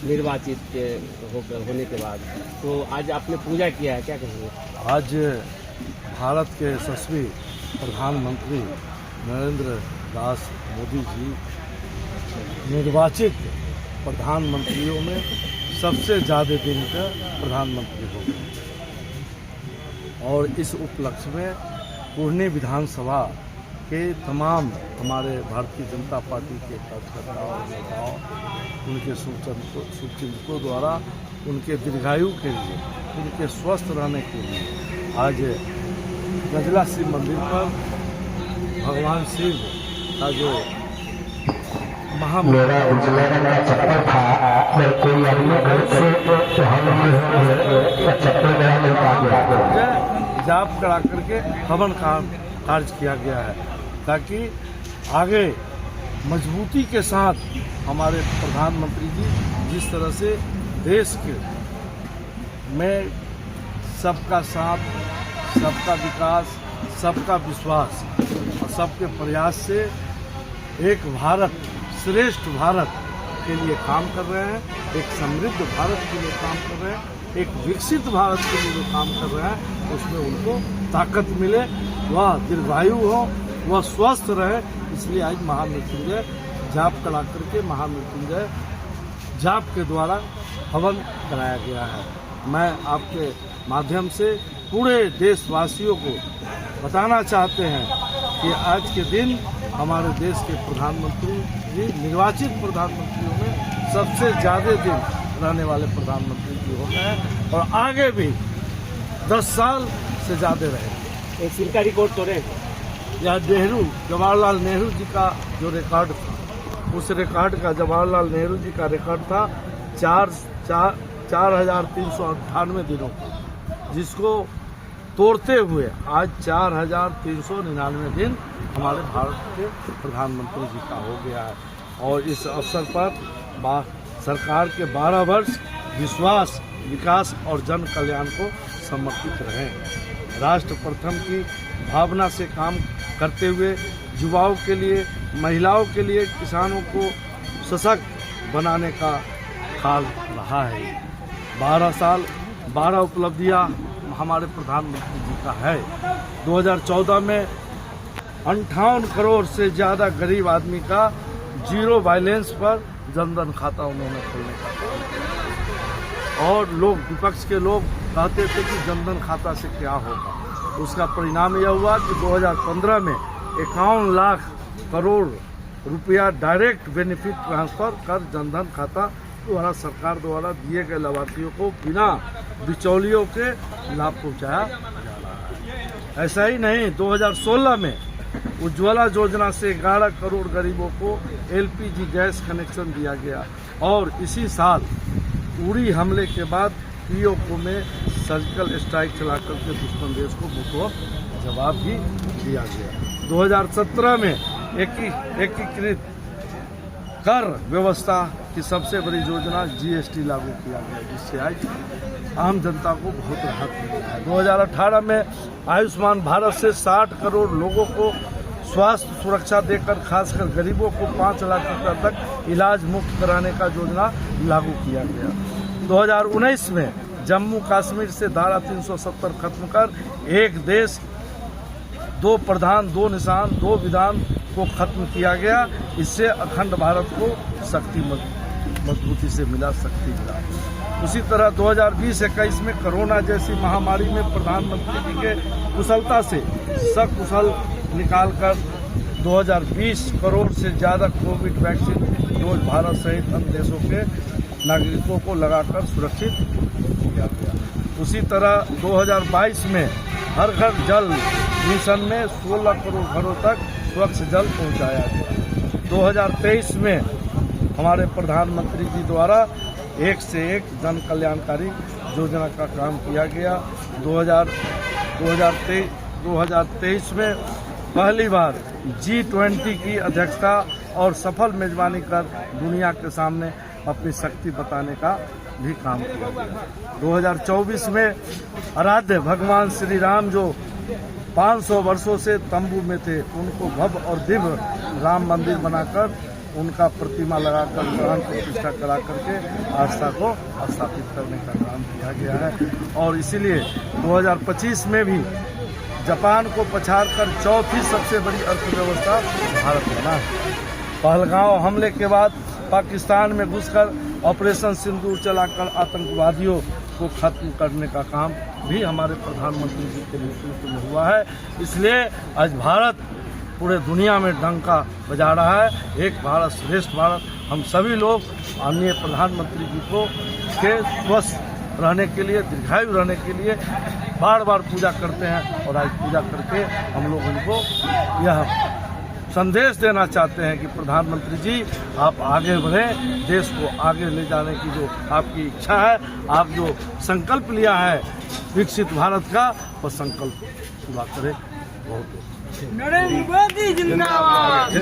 निर्वाचित होने के बाद। तो आज आपने पूजा किया है, क्या कहेंगे? आज भारत के यशस्वी प्रधानमंत्री नरेंद्र दास मोदी जी निर्वाचित प्रधानमंत्रियों में सबसे ज़्यादा दिन का प्रधानमंत्री हो गए और इस उपलक्ष्य में पूर्णी विधानसभा के तमाम हमारे भारतीय जनता पार्टी के कार्यकर्ताओं और नेताओं, उनके शुभचिंतकों द्वारा उनके दीर्घायु के लिए, उनके स्वस्थ रहने के लिए आज गजला शिव मंदिर पर भगवान शिव का जो मेरा चप्पल था, मैं कोई अपने घर से चप्पल गया जाप करा करके हवन कार्य किया गया है, ताकि आगे मजबूती के साथ हमारे प्रधानमंत्री जी जिस तरह से देश के में सबका साथ, सबका विकास, सबका विश्वास और सबके प्रयास से एक भारत, श्रेष्ठ भारत के लिए काम कर रहे हैं, एक समृद्ध भारत के लिए काम कर रहे हैं, एक विकसित भारत के लिए जो काम कर रहे हैं उसमें उनको ताकत मिले, वह दीर्घायु हो, वह स्वस्थ रहे। इसलिए आज महामृत्युंजय जाप करा करके महामृत्युंजय जाप के द्वारा हवन कराया गया है। मैं आपके माध्यम से पूरे देशवासियों को बताना चाहते हैं कि आज के दिन हमारे देश के प्रधानमंत्री जी निर्वाचित प्रधानमंत्रियों में सबसे ज़्यादा दिन रहने वाले प्रधानमंत्री जी हो गए हैं और आगे भी 10 साल से ज़्यादा रहेंगे। एक सिर का रिकॉर्ड तोड़े। यह जवाहरलाल नेहरू जी का जो रिकॉर्ड था, उस रिकॉर्ड का जवाहरलाल नेहरू जी का रिकॉर्ड था 4,398 दिनों का, जिसको तोड़ते हुए आज 4,399 दिन हमारे भारत के प्रधानमंत्री जी का हो गया है। और इस अवसर पर सरकार के 12 वर्ष विश्वास, विकास और जन कल्याण को समर्पित रहें। राष्ट्र प्रथम की भावना से काम करते हुए युवाओं के लिए, महिलाओं के लिए, किसानों को सशक्त बनाने का काल रहा है। 12 साल, 12 उपलब्धियां हमारे प्रधानमंत्री जी का है। 2014 में 58 करोड़ से ज़्यादा गरीब आदमी का जीरो बैलेंस पर जनधन खाता उन्होंने खोलने का काम किया और लोग, विपक्ष के लोग कहते थे कि जनधन खाता से क्या होगा। उसका परिणाम यह हुआ कि 2015 में 51 लाख करोड़ रुपया डायरेक्ट बेनिफिट ट्रांसफर कर जनधन खाता द्वारा सरकार द्वारा दिए गए लाभार्थियों को बिना बिचौलियों के लाभ पहुंचाया जा रहा है। ऐसा ही नहीं, 2016 में उज्ज्वला योजना से 11 करोड़ गरीबों को LPG गैस कनेक्शन दिया गया और इसी साल उड़ी हमले के बाद POK में सर्जिकल स्ट्राइक चलाकर के दुश्मन देश को मुंहतोड़ जवाब भी दिया गया। 2017 में एकीकृत कर व्यवस्था की सबसे बड़ी योजना GST लागू किया गया, जिससे आज आम जनता को बहुत राहत मिली है। 2018 में आयुष्मान भारत से 60 करोड़ लोगों को स्वास्थ्य सुरक्षा देकर खासकर गरीबों को 5 लाख रुपये तक इलाज मुफ्त कराने का योजना लागू किया गया। 2019 में जम्मू कश्मीर से धारा 370 खत्म कर एक देश, 2 प्रधान, 2 निशान, 2 विधान को खत्म किया गया। इससे अखंड भारत को शक्ति मजबूती से मिला, शक्ति मिला। उसी तरह 2020-21 में कोरोना जैसी महामारी में प्रधानमंत्री जी के कुशलता से सकुशल निकालकर 2020 करोड़ से ज़्यादा कोविड वैक्सीन डोज भारत सहित अन्य देशों के नागरिकों को लगाकर सुरक्षित किया गया। उसी तरह 2022 में हर घर जल मिशन में 16 करोड़ घरों तक स्वच्छ जल पहुंचाया गया। 2023 में हमारे प्रधानमंत्री जी द्वारा एक से एक जन कल्याणकारी योजना का काम किया गया। 2023 में पहली बार G20 की अध्यक्षता और सफल मेजबानी कर दुनिया के सामने अपनी शक्ति बताने का भी काम किया गया। 2024 में आराध्य भगवान श्री राम जो 500 वर्षों से तंबू में थे, उनको भव्य और दिव्य राम मंदिर बनाकर उनका प्रतिमा लगाकर प्राण प्रतिष्ठा करा करके आस्था को स्थापित करने का काम किया गया है। और इसीलिए 2025 में भी जापान को पछाड़कर चौथी सबसे बड़ी अर्थव्यवस्था भारत बना है। पहलगांव हमले के बाद पाकिस्तान में घुसकर ऑपरेशन सिंदूर चलाकर आतंकवादियों को खत्म करने का काम भी हमारे प्रधानमंत्री जी के नेतृत्व में हुआ है। इसलिए आज भारत पूरे दुनिया में डंका बजा रहा है। एक भारत श्रेष्ठ भारत। हम सभी लोग माननीय प्रधानमंत्री जी को के स्वस्थ रहने के लिए, दीर्घायु रहने के लिए बार बार पूजा करते हैं। और आज पूजा करके हम लोग उनको यह संदेश देना चाहते हैं कि प्रधानमंत्री जी आप आगे बढ़ें, देश को आगे ले जाने की जो आपकी इच्छा है, आप जो संकल्प लिया है विकसित भारत का, वो संकल्प पूरा करें। बहुत नरेंद्र मोदी जिंदाबाद।